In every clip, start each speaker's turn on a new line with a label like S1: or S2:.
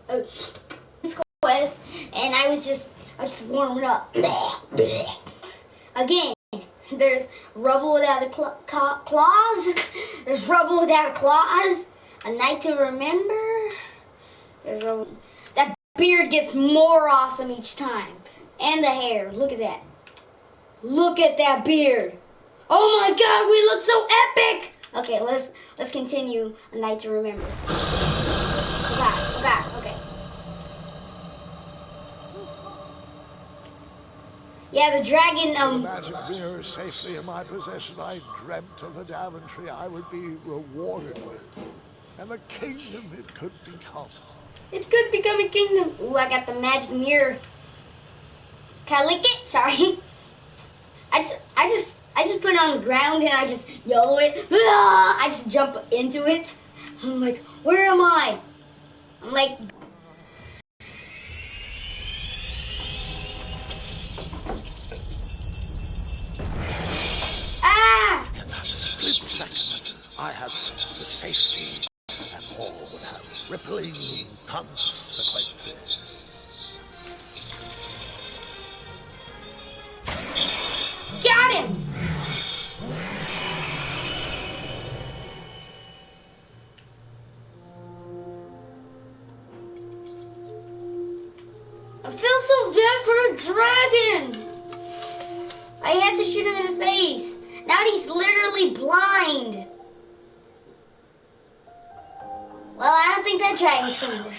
S1: this quest, and I was just warming up. Again, there's rubble without a claws. There's rubble without a claws. A night to remember. There's rubble. That beard gets more awesome each time, and the hair. Look at that. Look at that beard. Oh my God, we look so epic. Okay, let's continue. A night to remember. Okay. Yeah, the dragon,
S2: The magic mirror is safely in my possession. I dreamt of the Daventry I would be rewarded with, and the kingdom it could become.
S1: It could become a kingdom. Ooh, I got the magic mirror. Can I lick it? Sorry. I just put it on the ground and I just yell it. I just jump into it. I'm like, where am I? I'm like, ah!
S2: In that split second, I had the safety, and all would have rippling consequences.
S1: Got him! I feel so bad for a dragon! I had to shoot him in the face. Now he's literally blind. Well, I don't think that dragon's gonna work.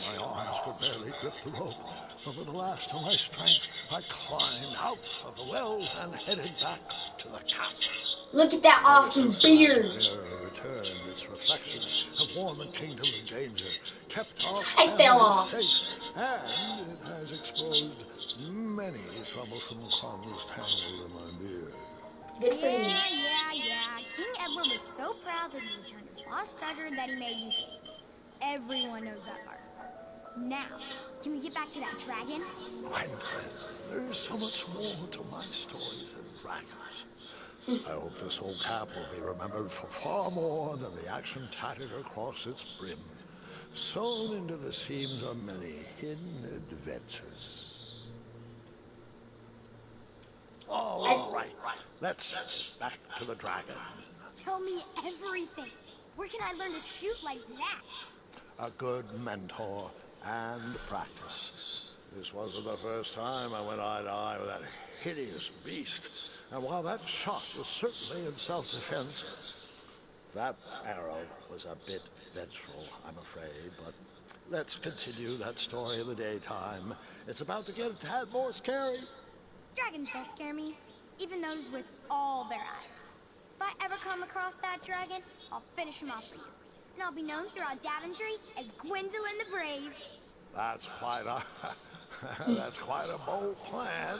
S2: My arms could barely grip the rope, but with the last of my strength, I climbed out of the well and headed back to the castle.
S1: Look at that awesome beard.
S2: Returned, its reflections have warned the kingdom of danger, kept our
S1: I fell off.
S2: safe, and it has exposed many troublesome crumbs tangled in my beard.
S1: Good for you.
S3: Yeah. King Edward was so proud that he returned his lost treasure that he made you king. Everyone knows that part. Now, can we get back to that dragon?
S2: There is so much more to my stories than dragons. I hope this old cap will be remembered for far more than the action tattered across its brim. Sewn into the seams are many hidden adventures. Oh, right. Let's back to the dragon.
S3: Tell me everything. Where can I learn to shoot like that?
S2: A good mentor and practice. This wasn't the first time I went eye to eye with that hideous beast. And while that shot was certainly in self-defense, that arrow was a bit vengeful, I'm afraid. But let's continue that story in the daytime. It's about to get a tad more scary.
S3: Dragons don't scare me, even those with all their eyes. If I ever come across that dragon, I'll finish him off for you. And I'll be known throughout Daventry as Gwendolyn the Brave.
S2: That's quite a bold plan.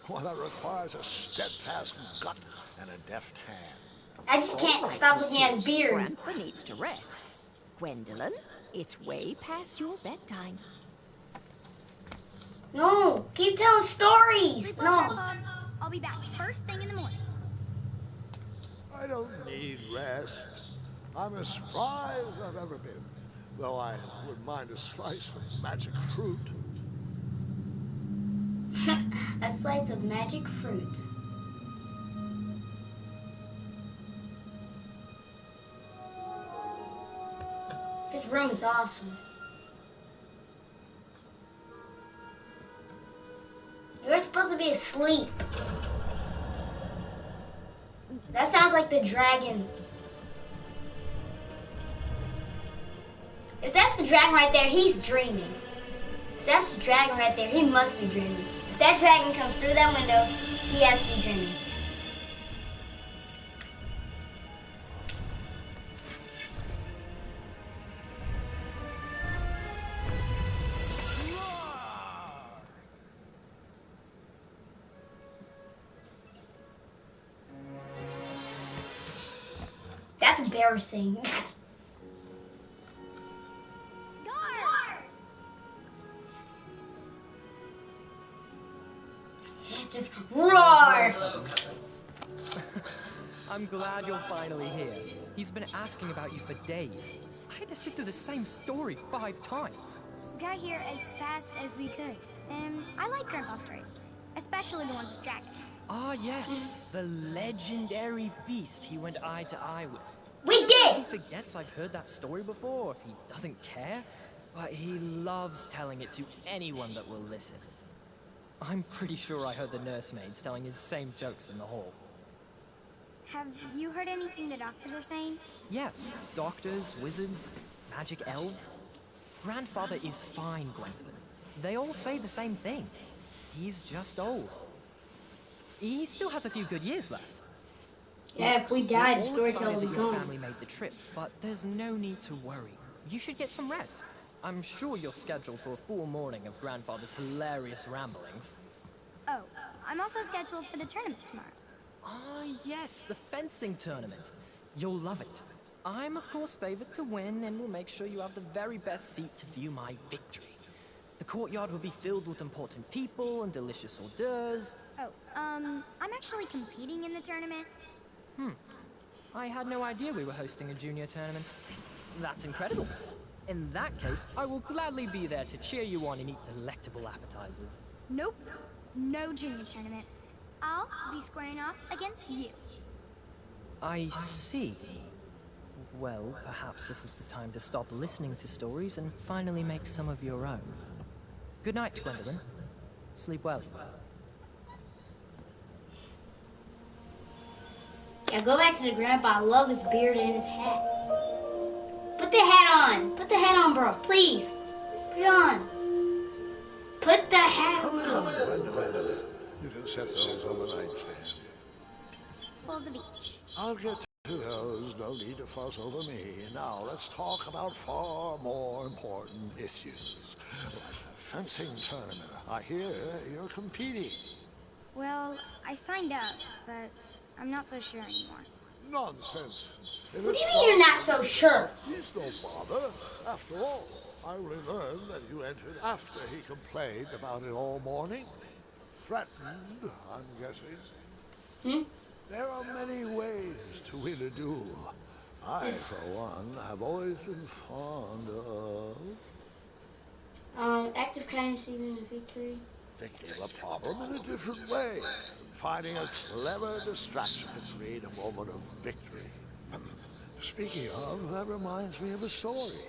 S2: One that requires a steadfast gut and a deft hand.
S1: I just can't stop looking at his beard.
S4: Grandpa needs to rest. Gwendolyn, it's way past your bedtime.
S1: No, keep telling stories.
S3: Sleep well,
S1: No.
S3: Grandpa. I'll be back first thing in the morning.
S2: I don't need rest. I'm as spry as I've ever been, though I wouldn't mind a slice of magic fruit.
S1: A slice of magic fruit. This room is awesome. You're supposed to be asleep. That sounds like the dragon. If that's the dragon right there, he's dreaming. If that's the dragon right there, he must be dreaming. If that dragon comes through that window, he has to be dreaming. That's embarrassing.
S3: Guards!
S1: Just roar!
S5: I'm glad you're finally here. He's been asking about you for days. I had to sit through the same story 5 times.
S3: got here as fast as we could. And I like Grandpa's stories, especially the ones with dragons.
S5: Ah, yes, the legendary beast he went eye to eye with.
S1: We
S5: I don't know if
S1: did!
S5: he forgets I've heard that story before, or if he doesn't care, but he loves telling it to anyone that will listen. I'm pretty sure I heard the nursemaids telling his same jokes in the hall.
S3: Have you heard anything the doctors are saying?
S5: Yes, doctors, wizards, magic elves. Grandfather is fine, Gwendolyn. They all say the same thing. He's just old. He still has a few good years left.
S1: Yeah, if we
S5: We're
S1: die, the
S5: all
S1: storyteller
S5: excited
S1: will be
S5: that your
S1: gone.
S5: family made the trip, but there's no need to worry. You should get some rest. I'm sure you're scheduled for a full morning of Grandfather's hilarious ramblings.
S3: Oh, I'm also scheduled for the tournament tomorrow.
S5: Ah, yes, the fencing tournament. You'll love it. I'm, of course, favored to win, and will make sure you have the very best seat to view my victory. The courtyard will be filled with important people and delicious hors d'oeuvres.
S3: Oh, I'm actually competing in the tournament.
S5: I had no idea we were hosting a junior tournament. That's incredible. In that case, I will gladly be there to cheer you on and eat delectable appetizers.
S3: Nope, no junior tournament. I'll be squaring off against you.
S5: I see. Well, perhaps this is the time to stop listening to stories and finally make some of your own. Good night, Gwendolyn. Sleep well.
S1: Yeah, go back to the grandpa. I love his beard and his hat. Put the hat on. Put the hat on, bro. Please. Put it on. Put the hat
S2: Come
S1: on.
S2: on, Gwendolyn. You can set those on the nightstand.
S3: Bowls of each.
S2: I'll get to those. No need to fuss over me. Now let's talk about far more important issues. Like the fencing tournament. I hear you're competing.
S3: Well, I signed up, but I'm not so sure anymore.
S2: Nonsense. If
S1: What do you
S2: it's
S1: mean you're not so sure?
S2: He's no bother. After all, I only learned that you entered after he complained about it all morning. Threatened, I'm guessing.
S1: Hmm?
S2: There are many ways to win a duel. I, for one, have always been fond of
S1: Active kindness even a victory.
S2: thinking of a problem in a different way, and finding a clever distraction to create a moment of victory. Speaking of, that reminds me of a story.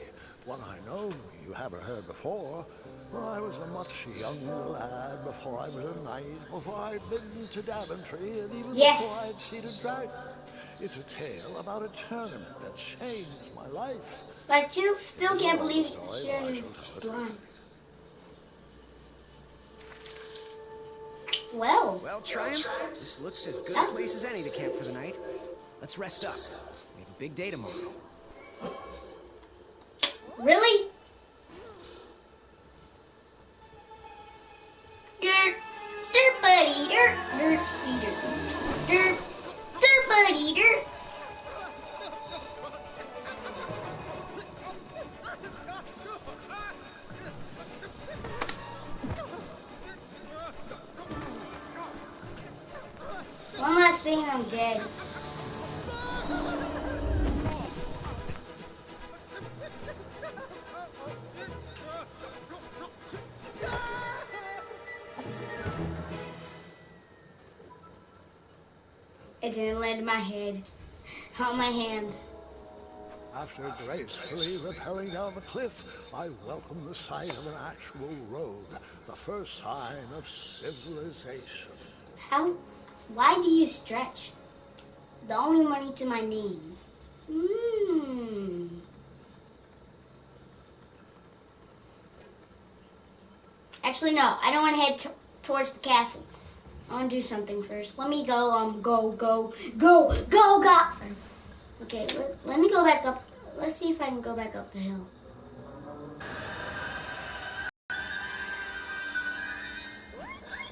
S2: One I know you haven't heard before. When I was a much younger lad, before I was a knight, before I'd been to Daventry, and even
S1: Yes.
S2: before I'd seen a dragon. It's a tale about a tournament that changed my life.
S1: But you still can't believe
S2: Story, but I
S1: Sharon is
S2: shall tell it
S1: blind. Well,
S6: Well, Triumph, this looks as good a place as any to camp for the night. Let's rest up. We have a big day tomorrow.
S1: really? Dirt, dirt buddy, dirt, dirt, dirt, dirt, dirt buddy, dirt. One last thing and I'm dead. It didn't land in my head. On my hand.
S2: After gracefully rappelling down the cliff, I welcomed the sight of an actual road, the first sign of civilization.
S1: Why do you stretch? The only money to my name. Actually, no. I don't want to head towards the castle. I want to do something first. Let me go. Go. Sorry. Okay, let me go back up. Let's see if I can go back up the hill.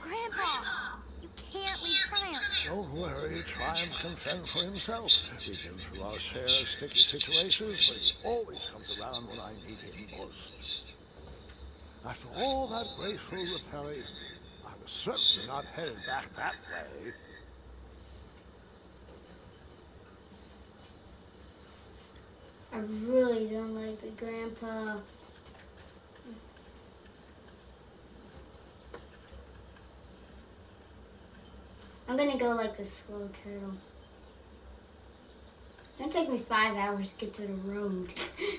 S3: Grandpa, you can't leave Triumph.
S2: Don't worry, Triumph can fend for himself. We've been through our share of sticky situations, but he always comes around when I need him most. After all that graceful rappelling, I was certainly not headed back that way.
S1: I really don't like the grandpa. I'm gonna go like the slow turtle. It's gonna take me 5 hours to get to the road.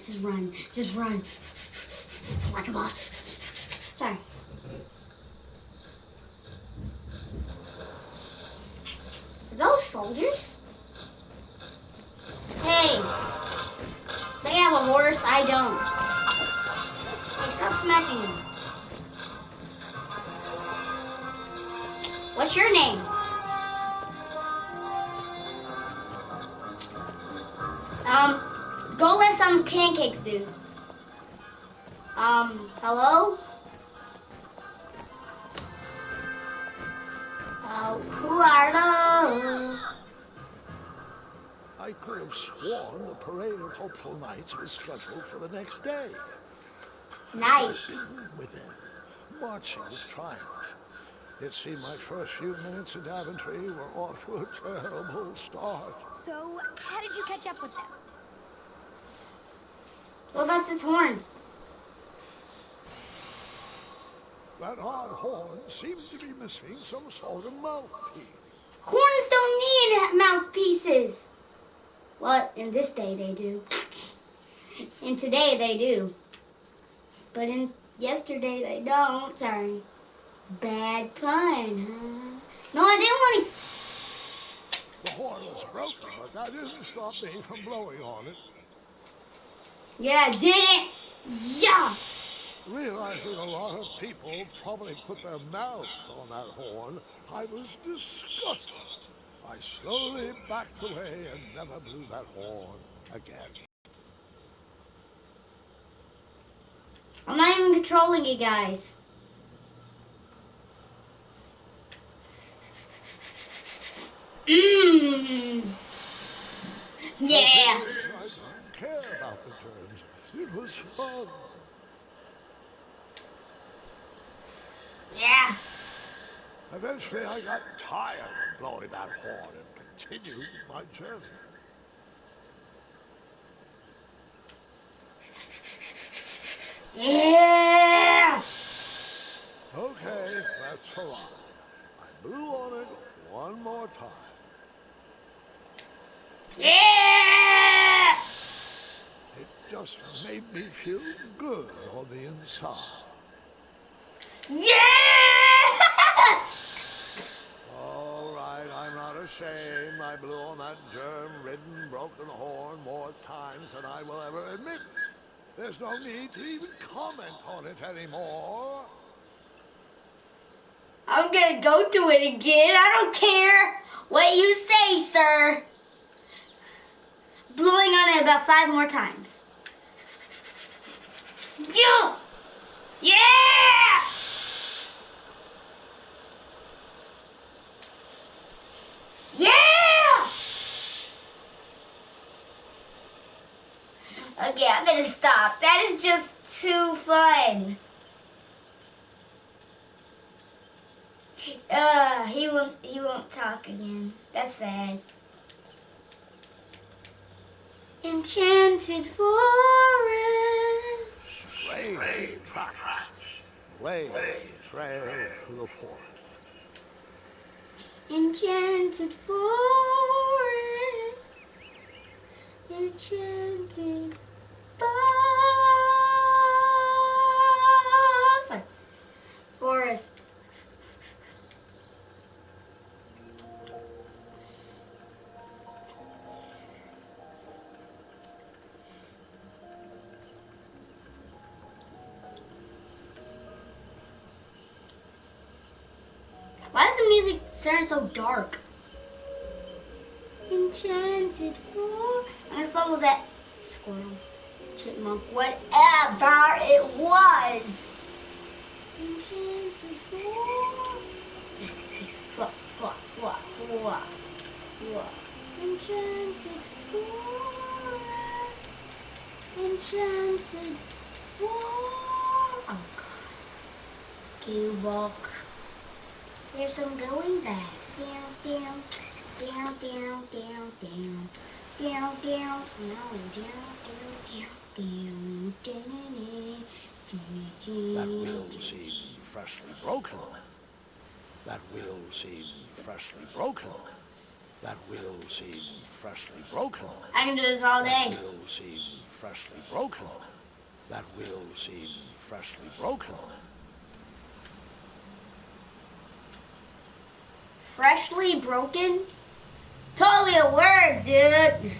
S1: Just run. Just run. Like a boss. Sorry. Are those soldiers? Hey. They have a horse, I don't. Hey, stop smacking me. What's your name? Go let some pancakes do. Hello? Who are those?
S2: I could have sworn the parade of hopeful knights was scheduled for the next day.
S1: Nice.
S2: With them, marching with triumph. It seemed my first few minutes in Daventry were off to a terrible start.
S3: So, how did you catch up with them?
S1: What about this horn?
S2: That odd horn seemed to be missing some sort of mouthpiece.
S1: Horns don't need mouthpieces. Well, in this day they do. In today they do. But in yesterday they don't. Sorry. Bad pun, huh? No, I didn't want to.
S2: The horn was broken, but that didn't stop me from blowing on it.
S1: Yeah, did it? Yeah.
S2: Realizing a lot of people probably put their mouths on that horn, I was disgusted. I slowly backed away and never blew that horn again.
S1: I'm not even controlling you guys. Mmm. Yeah.
S2: I didn't care about the germs. It was fun.
S1: Yeah.
S2: Eventually, I got tired of blowing that horn and continued my journey.
S1: Yeah.
S2: Okay, that's a lot. I blew on it one more time.
S1: Yeah.
S2: It just made me feel good on the inside.
S1: Yeah.
S2: All right, I'm not ashamed. I blew on that germ-ridden, broken horn more times than I will ever admit. There's no need to even comment on it anymore.
S1: I'm gonna go through it again. I don't care what you say, sir. Blowing on it about 5 more times. Yeah! Yeah! Yeah! Okay, I'm gonna stop. That is just too fun. He won't talk again. That's sad. Enchanted forest.
S2: Strange tracks lay the trail through the forest.
S1: Enchanted forest. Enchanted sorry. Forest. Why does the music sound so dark? Enchanted forest. I'm gonna follow that squirrel, chipmunk, whatever it was. Enchanted forest. What? Enchanted forest. Enchanted forest. Oh God. You walk. There's some going back. Down. Down.
S2: That wheel seemed freshly broken. That wheel seemed freshly broken. That wheel seemed freshly broken.
S1: I can do this all
S2: That
S1: day.
S2: wheel seemed freshly broken. That wheel seemed freshly broken.
S1: Freshly broken? Totally a word, dude.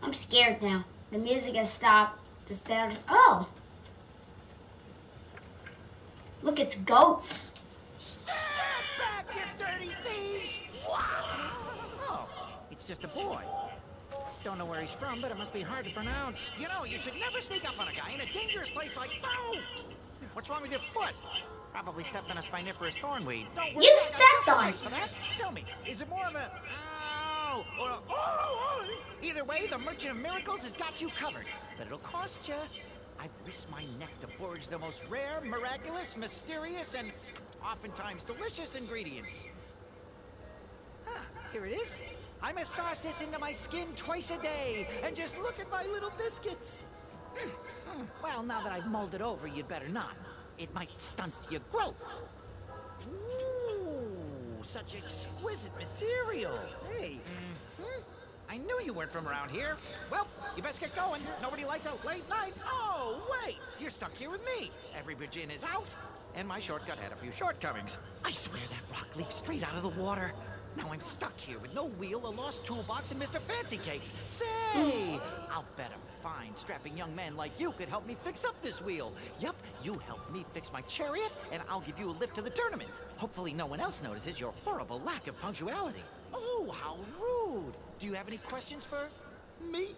S1: I'm scared now. The music has stopped. The sound. Oh! Look, it's goats.
S6: Stand back, you dirty thieves! Oh, it's just a boy. Don't know where he's from, but it must be hard to pronounce. You know, you should never sneak up on a guy in a dangerous place like... Boom! What's wrong with your foot? Probably stepped on a spiniferous thornweed. Don't worry,
S1: You
S6: I got just
S1: stepped
S6: the
S1: on
S6: place for that. Tell me, is it more of a... Ow! Or a... Oh! Either way, the Merchant of Miracles has got you covered. But it'll cost you. I've risked my neck to forage the most rare, miraculous, mysterious, and oftentimes delicious ingredients. Ah, here it is. I massage this into my skin twice a day, and just look at my little biscuits. Well, now that I've mulled it over, you'd better not. It might stunt your growth. Ooh, such exquisite material. Hey, I knew you weren't from around here. Well, you best get going. Nobody likes a late night. Oh, wait, you're stuck here with me. Every Virgin is out, and my shortcut had a few shortcomings. I swear that rock leaped straight out of the water. Now I'm stuck here with no wheel, a lost toolbox, and Mr. Fancy Cakes. Say, I'll bet a fine, strapping young man like you could help me fix up this wheel. Yep, you help me fix my chariot, and I'll give you a lift to the tournament. Hopefully no one else notices your horrible lack of punctuality. Oh, how rude. Do you have any questions for me?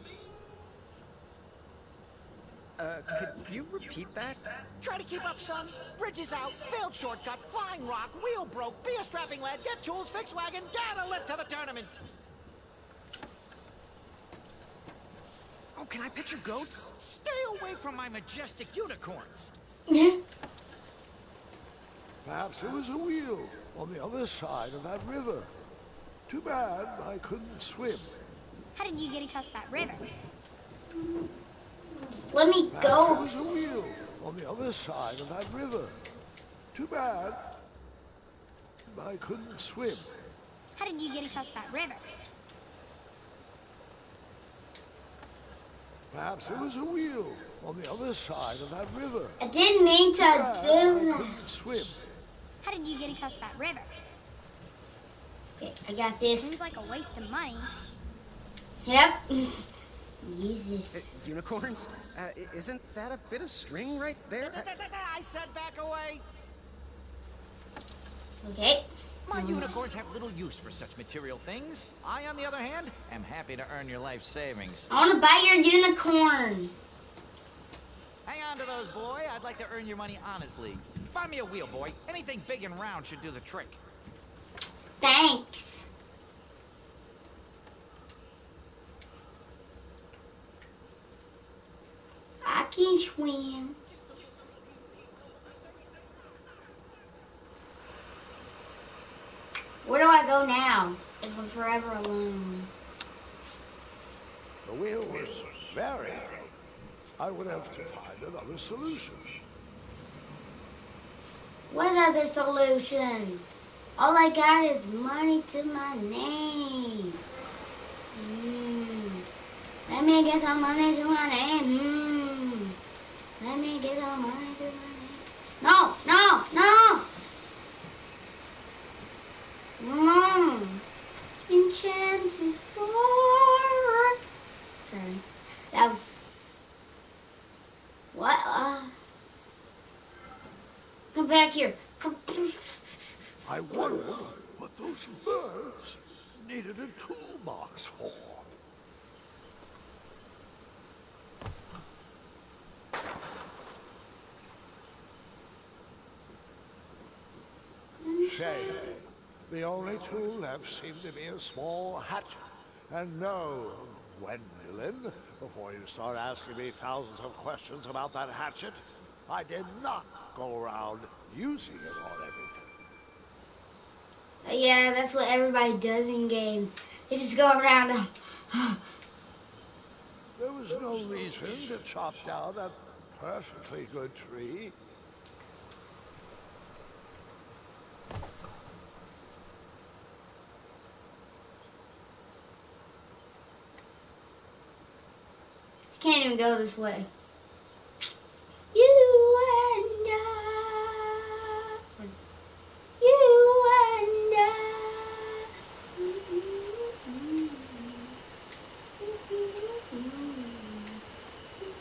S5: Could you repeat that?
S6: Try to keep up, son. Bridge is out, failed shortcut, flying rock, wheel broke, be a strapping lad, get tools, fix wagon, get a lift to the tournament.
S5: Oh, can I pet your goats?
S6: Stay away from my majestic unicorns.
S2: Perhaps there was a wheel on the other side of that river. Too bad I couldn't swim.
S3: How did you get across that river?
S1: Just let me
S2: Perhaps there
S1: go.
S2: was a wheel on the other side of that river. Too bad I couldn't swim.
S3: How did you get across that river?
S2: Perhaps there was a wheel on the other side of that river.
S1: I didn't mean to
S2: Too bad
S1: do
S2: I
S1: that.
S2: couldn't swim.
S3: How did you get across that river?
S1: Okay, I got this.
S3: Seems like a waste of money.
S1: Yep. Use this.
S5: Unicorns? Isn't that a bit of string right there?
S6: I said back away.
S1: Okay.
S6: My unicorns have little use for such material things. I, on the other hand, am happy to earn your life savings.
S1: I want to buy your unicorn.
S6: Hang on to those, boy. I'd like to earn your money honestly. Find me a wheel, boy. Anything big and round should do the trick.
S1: Thanks. I can swim. Where do I go now? If I'm forever alone.
S2: The wheel was very broken. I would have to find another solution.
S1: What other solution? All I got is money to my name. Let me get some money to my name. Let me get some money to my name. No, no, no. Enchanted forest. Sorry. That was... What? Come back here. Come.
S2: I wondered what those birds needed a toolbox for. Shame. The only tool left seemed to be a small hatchet. And no, Gwendolyn, before you start asking me thousands of questions about that hatchet, I did not go around using it on everything.
S1: Yeah, that's what everybody does in games. They just go around.
S2: There was no reason to chop down that perfectly good tree.
S1: Can't even go this way. You and I. You and I.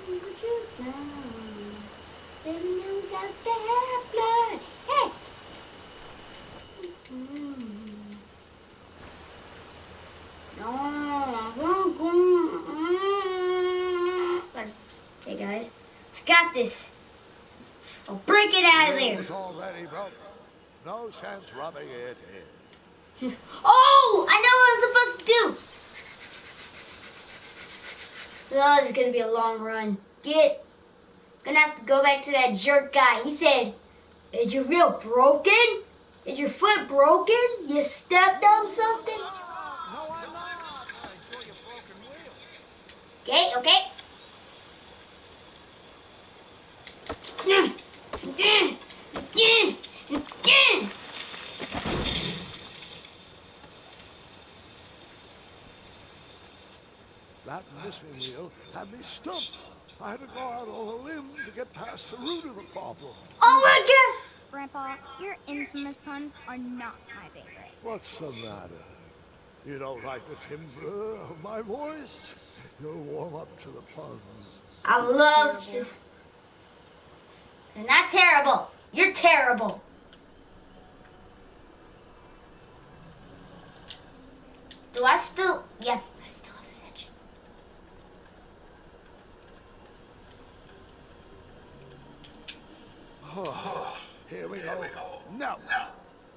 S1: Put you down. Baby, you got bad blood. Hey. No. Okay, guys. I got this. I'll break it out of there.
S2: It's already broken. No sense rubbing it in.
S1: Oh! I know what I'm supposed to do. Oh, this is gonna be a long run. Gonna have to go back to that jerk guy. He said, "Is your wheel broken? Is your foot broken? You stepped on something?"
S6: No, I'm not. I enjoy your broken wheel.
S1: Okay.
S2: That missing wheel had me stumped. I had to go out on a limb to get past the root of the problem.
S1: Oh my God!
S3: Grandpa, your infamous puns are not my favorite.
S2: What's the matter? You don't like the timbre of my voice? You'll warm up to the puns.
S1: I love his. They're not terrible. You're terrible. Do I still? Yeah, I still have the edge.
S2: Oh, here we go. No,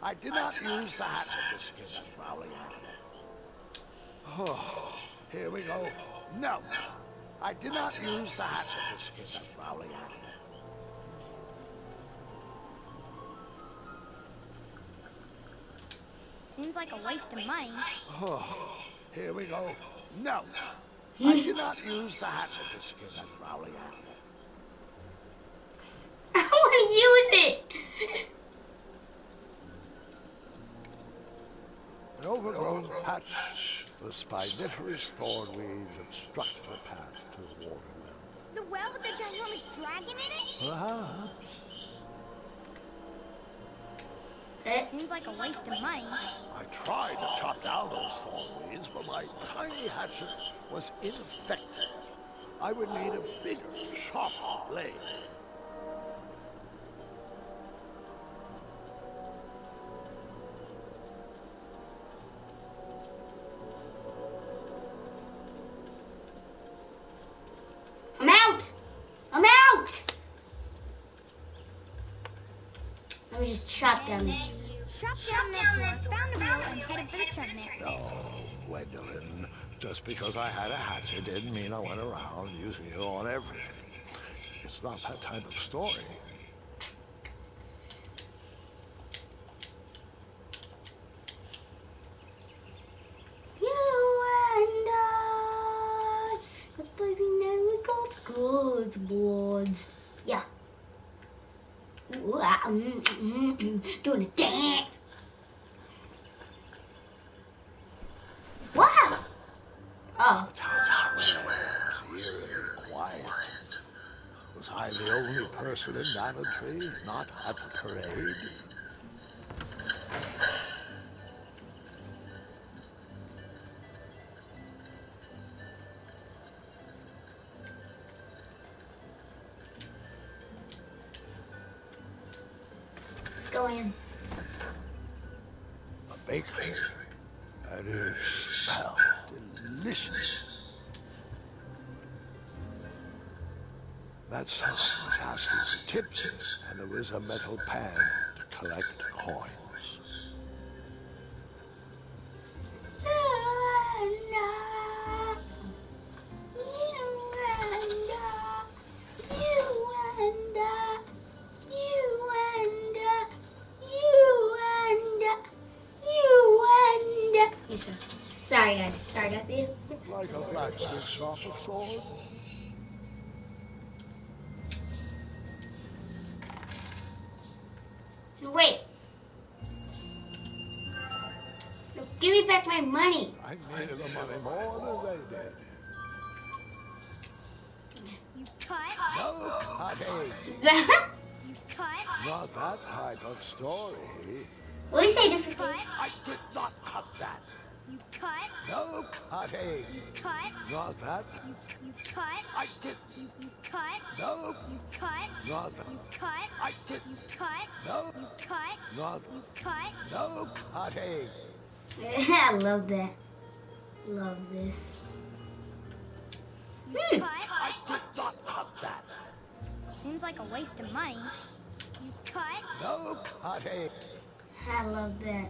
S2: I did not use the hatchet to skin that prowling animal. Oh, here we go. No, I did not use the hatchet to skin that prowling animal.
S3: Seems like a waste of money.
S2: Oh, here we go. No, I did not use the hatchet to skin that prowling animal.
S1: I want to use it.
S2: An overgrown patch of spiniferous thornweeds obstructed the path to the watermill.
S3: The well with the ginormous dragon in it?
S2: Perhaps.
S3: Seems like a waste of money.
S2: I tried to chop down those thornweeds, but my tiny hatchet was ineffective. I would need a bigger, sharper blade.
S1: I'm out! Let me just chop down this.
S3: Chop down that door, found a wheel, and headed for the tournament.
S2: No, Gwendolyn. Just because I had a hatchet didn't mean I went around using it on everything. It's not that type of story.
S1: You and I, 'cause baby now we got good boys. Yeah. Ooh, doing a dance. Wow. Oh.
S2: The town square was eerily quiet. Was I the only person in Daventry not at the parade?
S1: Let's go in.
S2: A bakery. And it smelled delicious. That son was asking for tips, and there was a metal pan to collect coins.
S1: Sorry guys, see you.
S2: Like a blacksmith shop of swords.
S1: Wait. No, give me back my money.
S2: I needed the money more than they did. cutting.
S3: You cut.
S2: Not that type of story.
S1: Well, we say different
S3: Cut.
S1: things.
S2: I did not cut that.
S3: You cut.
S2: No cutting.
S3: You cut.
S2: Not that.
S3: You cut.
S2: I did.
S3: You cut.
S2: No.
S3: You cut.
S2: Not that.
S3: You cut.
S2: I did.
S3: You cut.
S2: No.
S3: You cut.
S2: Not.
S3: You cut.
S2: No cutting.
S1: I love that. Love this.
S3: You cut.
S2: I did not cut that.
S3: Seems like a waste of money. You cut.
S2: No cutting.
S1: I love that.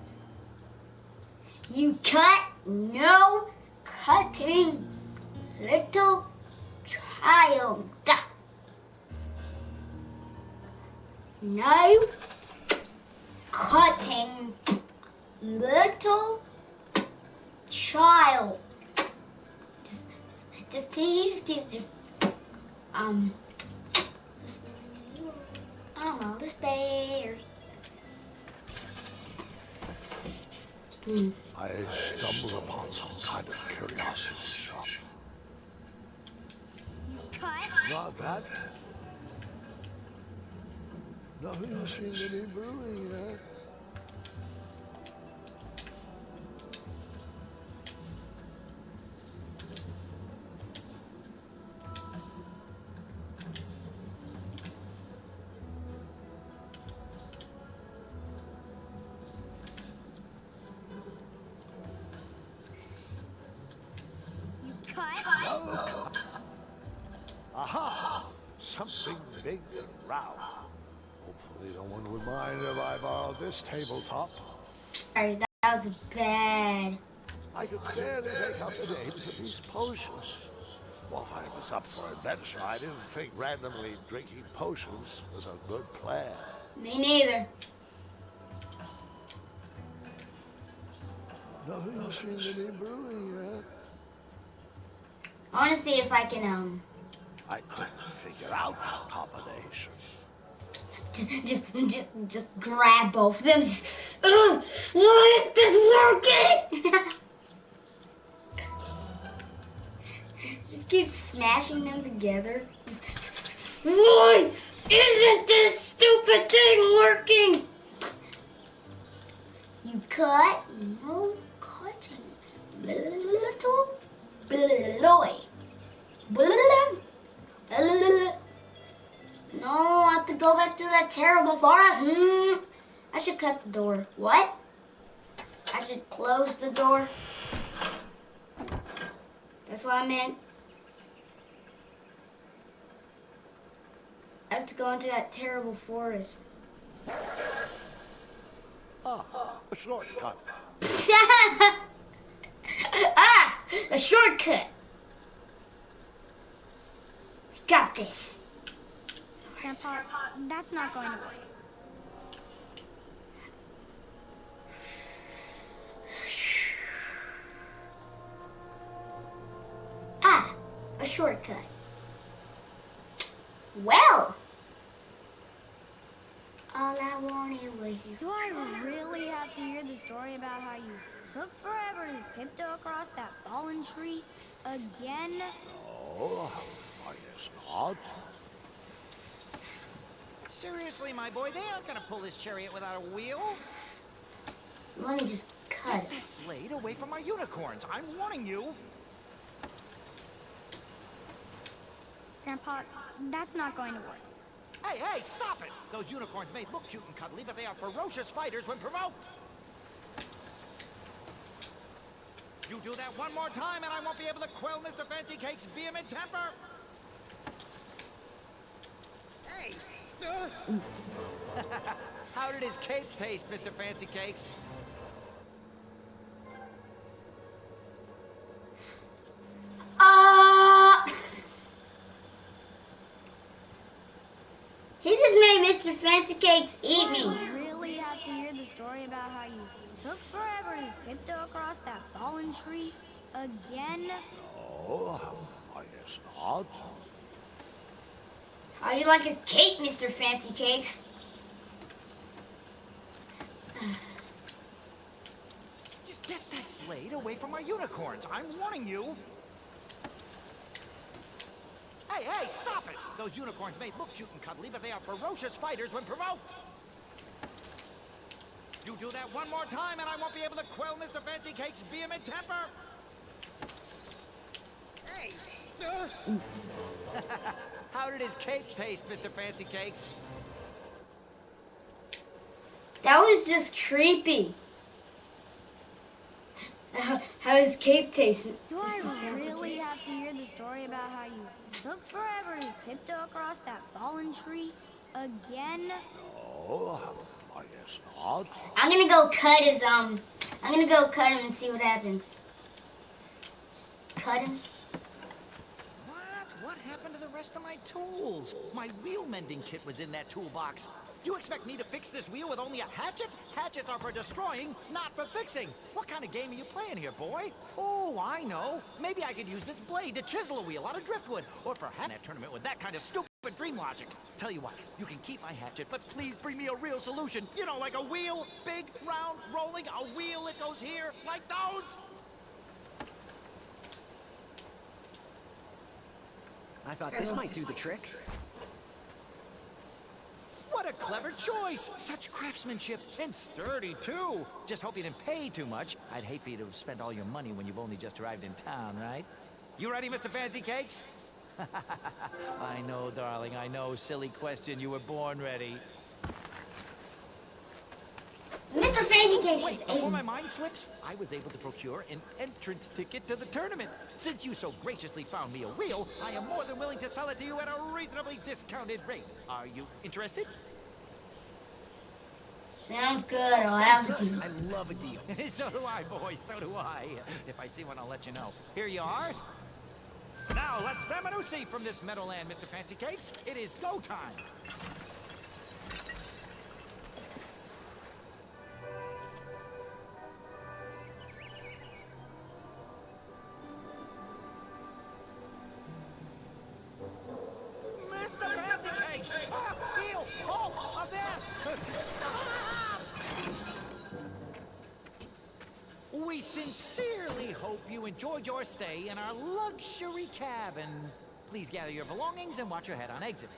S1: You cut, no cutting, little child. No cutting, little child. He just keeps I don't know, the stairs.
S2: I stumbled upon some kind of curiosity shop.
S3: You cut.
S2: Not that. Nothing seemed to be brewing yet.
S3: You cut.
S2: No. Aha! Something big and round. Hopefully no one would mind if I borrowed this tabletop.
S1: Sorry, that was bad.
S2: I could barely make out the names of these potions. While I was up for adventure, I didn't think randomly drinking potions was a good plan.
S1: Me neither.
S2: Nothing seemed to be brewing yet.
S1: I want to see if I can,
S2: I couldn't figure out the combination.
S1: just grab both of them. Why is this working? Just keep smashing them together. Why isn't this stupid thing working? You cut, no cutting. Little boy. No, I have to go back to that terrible forest. I should cut the door. What? I should close the door. That's what I meant. I have to go into that terrible forest.
S2: Ah, a shortcut.
S1: Ah, a shortcut. Got this.
S3: Grandpa, that's not going to work.
S1: Ah, a shortcut. Well, all I wanted was you.
S3: Do I really have to hear the story about how you took forever to tiptoe across that fallen tree again?
S2: Oh, I guess not.
S6: Seriously, my boy, they aren't gonna pull this chariot without a wheel.
S1: Let me just cut it.
S6: Blade away from our unicorns. I'm warning you.
S3: Grandpa, that's not going to work.
S6: Hey, hey, stop it! Those unicorns may look cute and cuddly, but they are ferocious fighters when provoked. You do that one more time, and I won't be able to quell Mr. Fancy Cake's vehement temper. Hey! How did his cake taste, Mr. Fancy Cakes?
S1: He just made Mr. Fancy Cakes eat me.
S3: Do I really have to hear the story about how you took forever to tiptoe across that fallen tree again?
S2: Oh, I guess not.
S1: How do you like his cake, Mr. Fancy Cakes?
S6: Just get that blade away from our unicorns. I'm warning you. Hey, stop it! Those unicorns may look cute and cuddly, but they are ferocious fighters when provoked. You do that one more time and I won't be able to quell Mr. Fancy Cake's vehement temper. Hey! How did his cake taste, Mr. Fancy Cakes?
S1: That was just creepy. How his cake tastes?
S3: Do I really have to hear the story about how you took forever to tiptoe across that fallen tree again?
S2: Oh, I guess not.
S1: I'm gonna go cut his I'm gonna go cut him and see what happens. Cut him.
S6: What happened to the rest of my tools? My wheel mending kit was in that toolbox. You expect me to fix this wheel with only a hatchet? Hatchets are for destroying, not for fixing. What kind of game are you playing here, boy? Oh, I know. Maybe I could use this blade to chisel a wheel out of driftwood. Or perhaps that tournament with that kind of stupid dream logic. Tell you what, you can keep my hatchet, but please bring me a real solution. You know, like a wheel, big, round, rolling, a wheel that goes here, like those.
S5: I thought this might do the trick.
S6: What a clever choice! Such craftsmanship, and sturdy, too! Just hope you didn't pay too much. I'd hate for you to spend all your money when you've only just arrived in town, right? You ready, Mr. Fancy Cakes? I know, darling, I know. Silly question. You were born ready.
S1: Mr. Fancy Cakes
S6: Wait,
S1: just
S6: before
S1: ate
S6: my
S1: me.
S6: mind slips, I was able to procure an entrance ticket to the tournament. Since you so graciously found me a wheel, I am more than willing to sell it to you at a reasonably discounted rate. Are you interested?
S1: Sounds good. I'll have to.
S5: I love a deal.
S6: So do I, boy, so do I. If I see one, I'll let you know. Here you are. Now, let's Vamanusi from this meadowland, Mr. Fancy Cakes. It is go time. Mr. Fancy Cakes! Ah, heel! Oh, a this! We sincerely hope you enjoyed your stay in our luxury cabin. Please gather your belongings and watch your head on exit.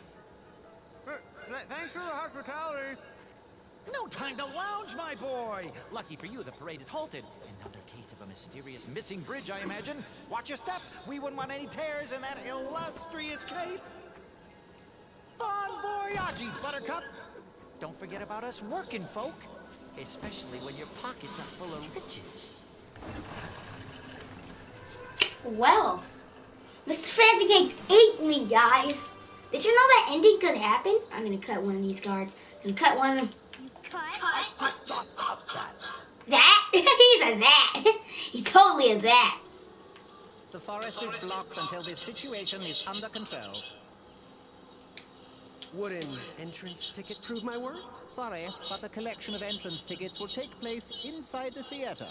S7: Thanks for the hospitality.
S6: No time to lounge, my boy! Lucky for you, the parade is halted. Another case of a mysterious missing bridge, I imagine. Watch your step. We wouldn't want any tears in that illustrious cape. Bon voyage, Buttercup! Don't forget about us working folk. Especially when your pockets are full of riches.
S1: Well, Mr. Fancy Cakes ate me, guys. Did you know that ending could happen? I'm gonna cut one of these cards. I'm gonna cut one of them.
S3: You cut?
S1: That? He's a that. He's totally a that.
S8: The forest is blocked until this situation is under control.
S5: Would an entrance ticket prove my worth?
S8: Sorry, but the collection of entrance tickets will take place inside the theater.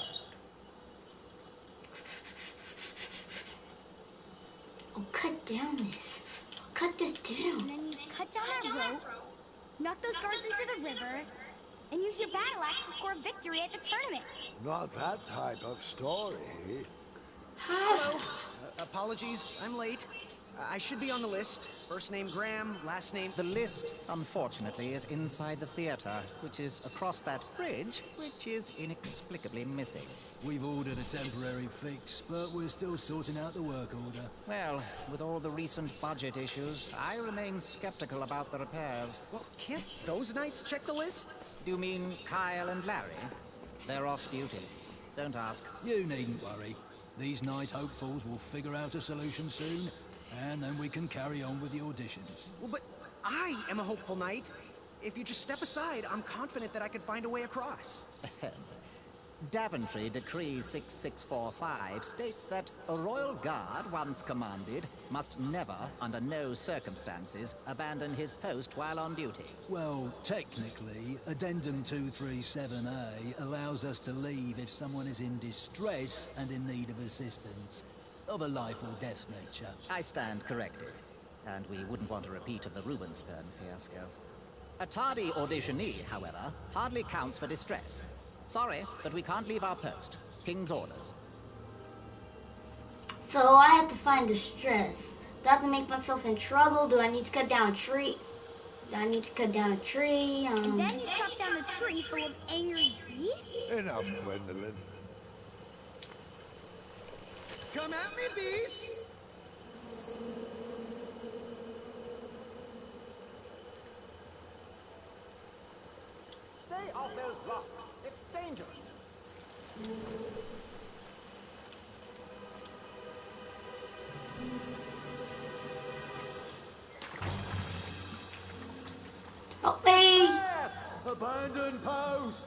S1: I'll cut down this. I'll cut this
S3: And
S1: down.
S3: then you cut down that rope, knock those guards into the river, and use your battle axe to score victory at the tournament.
S2: Not that type of story.
S5: Hello. Apologies, I'm late. I should be on the list. First name Graham, last name...
S8: The list, unfortunately, is inside the theater, which is across that bridge, which is inexplicably missing.
S9: We've ordered a temporary fix, but we're still sorting out the work order.
S8: Well, with all the recent budget issues, I remain skeptical about the repairs.
S5: Well, can't those knights check the list?
S8: Do you mean Kyle and Larry? They're off duty. Don't ask.
S9: You needn't worry. These night hopefuls will figure out a solution soon, and then we can carry on with the auditions.
S5: Well, but I am a hopeful knight. If you just step aside, I'm confident that I can find a way across.
S8: Daventry Decree 6645 states that a royal guard once commanded must never, under no circumstances, abandon his post while on duty.
S9: Well, technically, Addendum 237A allows us to leave if someone is in distress and in need of assistance, of a life or death nature.
S8: I stand corrected, and we wouldn't want a repeat of the Rubenstern fiasco. A tardy auditionee, however, hardly counts for distress. Sorry, but we can't leave our post. King's orders.
S1: So I have to find distress. Not to make myself in trouble. Do I need to cut down a tree? Do I need to cut down a tree?
S3: And then you chop down the tree full of angry bees?
S2: Enough, Gwendolyn.
S6: Come at me, bees!
S5: Stay off those blocks. It's dangerous.
S1: Oh, please!
S5: Yes! Abandoned post!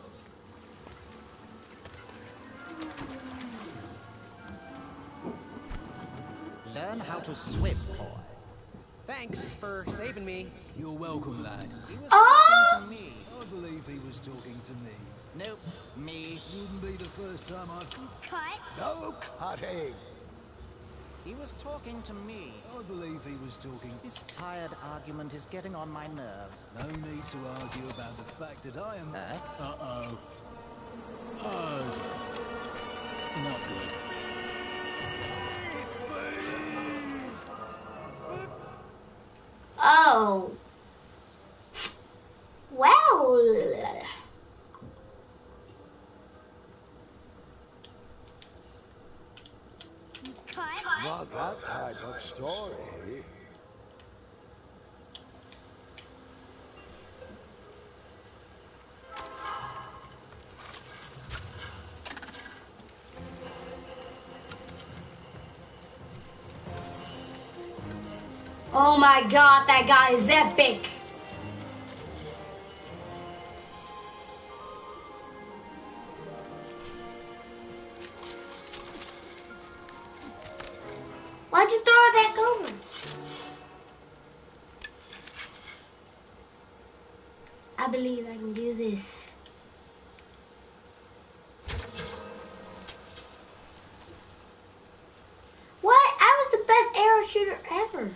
S8: Learn how to swim, boy.
S6: Thanks for saving me.
S9: You're welcome, lad.
S8: He was
S1: Oh!
S8: talking to me.
S9: I believe he was talking to me.
S8: Nope, me.
S9: Wouldn't be the first time I've...
S3: Cut.
S2: No cutting.
S8: He was talking to me.
S9: I believe he was talking...
S8: This tired argument is getting on my nerves.
S9: No need to argue about the fact that I am...
S8: Huh?
S9: Uh-oh. Oh, not good.
S1: Oh. Well.
S3: Cut.
S2: Not that type of story.
S1: Oh my god, that guy is epic. Why'd you throw it back over? I believe I can do this. What? I was the best arrow shooter ever.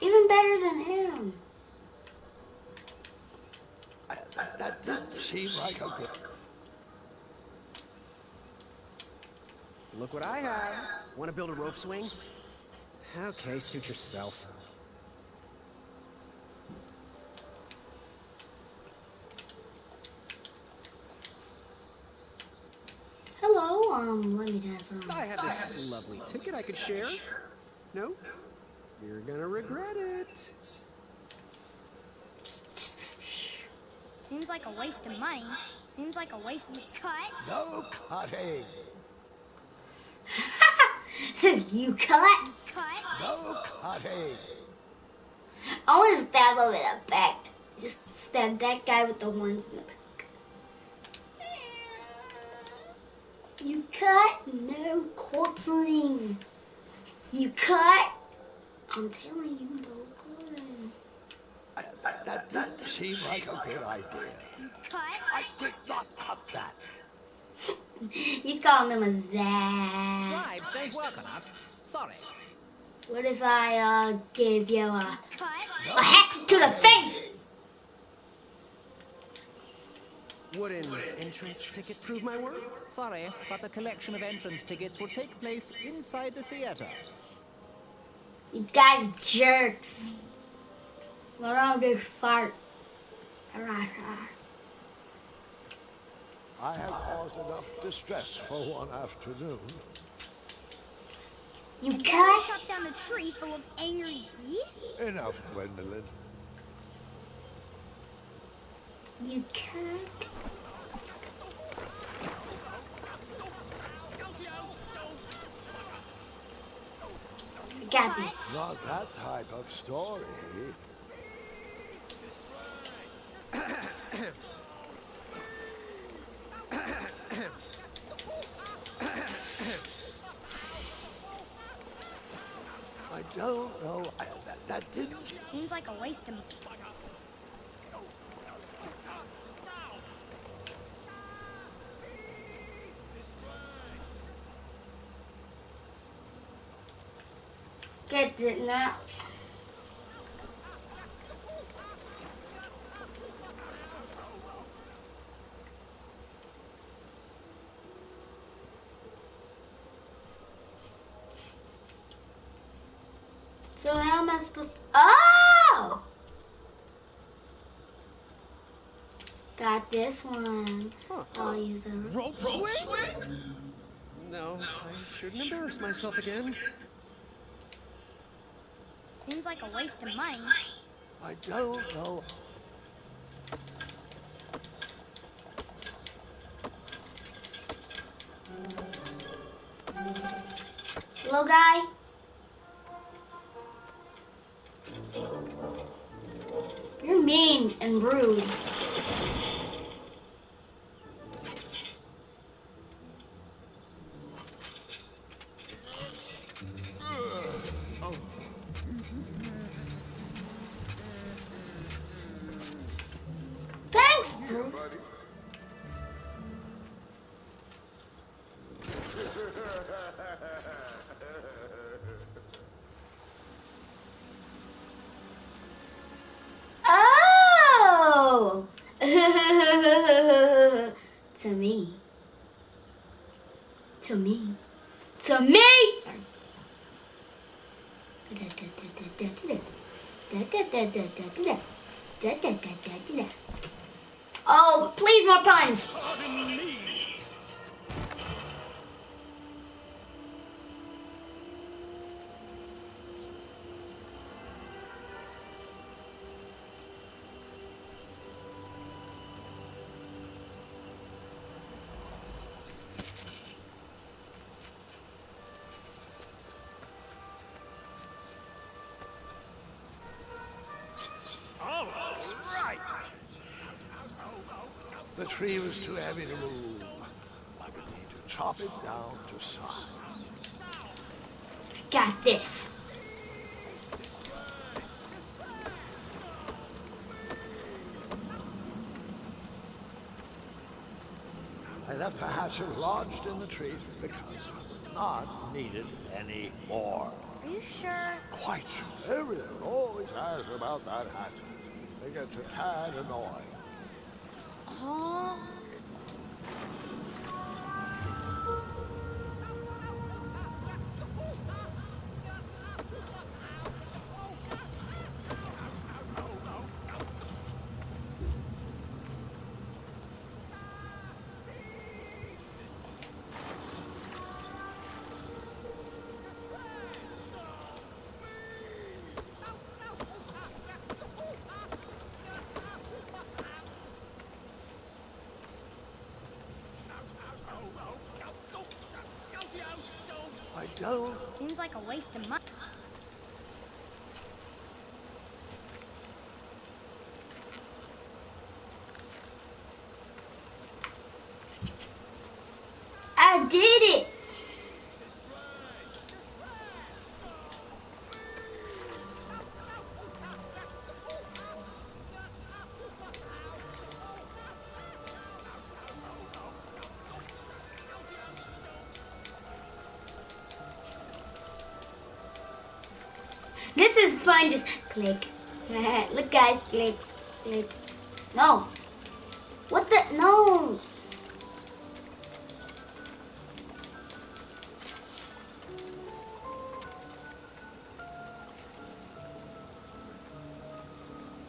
S1: Even better than him.
S2: That didn't seem like a good...
S6: Look what I have. Want to build a rope swing? Okay, suit yourself.
S1: Hello, let me just,
S6: I have this lovely ticket I could share. No? You're gonna regret it.
S3: Seems like a waste of money. Seems like a waste of cut.
S2: No cutting.
S1: Says you cut.
S3: Cut.
S2: No cutting.
S1: I want to stab him in the back. Just stab that guy with the horns in the back. You cut? No cutting. You cut? I'm telling you, no cutting.
S2: That didn't seem like a good idea.
S3: Cut.
S2: I did not cut that.
S1: He's calling him a that.
S8: Bribes don't work on us. Sorry.
S1: What if I gave you a
S3: Cut.
S1: hatchet to the face?
S6: Would an entrance ticket prove my worth?
S8: Sorry, but the collection of entrance tickets will take place inside the theater.
S1: You guys jerks. What on this fart? Alright.
S2: I have caused enough distress for one afternoon.
S1: You
S3: And then
S1: cut?
S3: chop down the tree full of angry bees?
S2: Enough, Gwendolyn.
S1: You cut? I got this.
S2: Not that type of story. I don't know. That didn't...
S3: Seems like a waste of money.
S1: Get it now. So how am I supposed to... Oh! Got this one. I'll use a
S10: Rope swing? No, I shouldn't embarrass myself again.
S3: Seems like a waste of money.
S2: I don't know.
S1: little guy. You're mean and rude. Thanks, bro. Oh! To me. To me. To me! Oh, please, more puns.
S2: The tree was too heavy to move. I would need to chop it down to size.
S1: Got this.
S2: I left the hatchet lodged in the tree because I was not needed anymore.
S3: Are you sure?
S2: Quite sure. Everyone always asks about that hatchet. They get a tad annoying.
S3: Oh.
S2: I don't.
S3: Seems like a waste of money.
S1: I did it. This is fun, just click. Look guys, click, click. No. What the, no.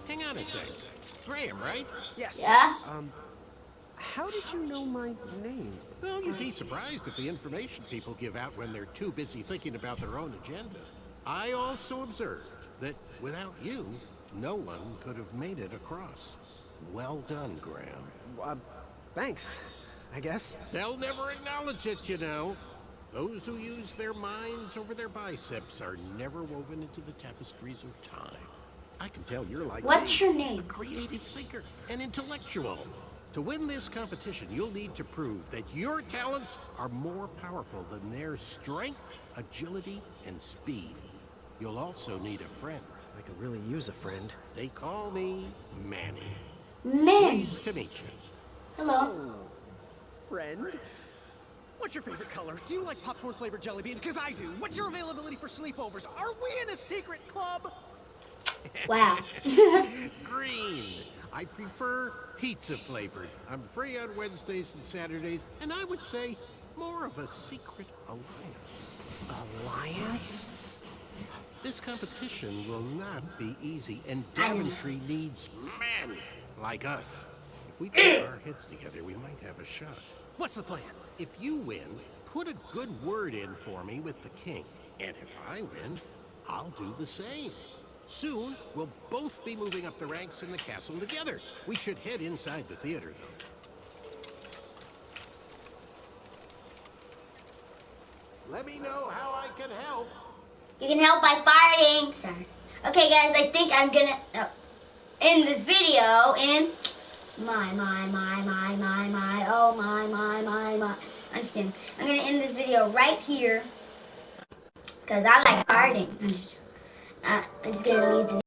S6: Hang on a sec. Graham, right?
S10: Yes.
S1: Yeah?
S10: How did you know my name?
S6: Well, you'd be surprised at the information people give out when they're too busy thinking about their own agenda. I also observed that without you, no one could have made it across. Well done, Graham.
S10: Thanks, I guess.
S6: They'll never acknowledge it, you know. Those who use their minds over their biceps are never woven into the tapestries of time. I can tell you're like
S1: What's
S6: me,
S1: your name?
S6: a creative thinker, an intellectual. To win this competition, you'll need to prove that your talents are more powerful than their strength, agility, and speed. You'll also need a friend.
S10: I could really use a friend.
S6: They call me Manny.
S1: Man.
S6: Pleased to meet you.
S1: Hello.
S10: So, friend? What's your favorite color? Do you like popcorn-flavored jelly beans? Because I do. What's your availability for sleepovers? Are we in a secret club?
S1: Wow.
S6: Green. I prefer pizza-flavored. I'm free on Wednesdays and Saturdays, and I would say more of a secret alliance.
S10: Alliance?
S11: This competition will not be easy, and Daventry needs men like us. If we put our heads together, we might have a shot.
S10: What's the plan?
S11: If you win, put a good word in for me with the king. And if I win, I'll do the same. Soon, we'll both be moving up the ranks in the castle together. We should head inside the theater, though. Let me know how I can help.
S1: You can help by farting. Sorry. Okay, guys, I think I'm gonna end this video in my. Oh my. I'm just kidding. I'm gonna end this video right here because I like farting. I'm just gonna leave the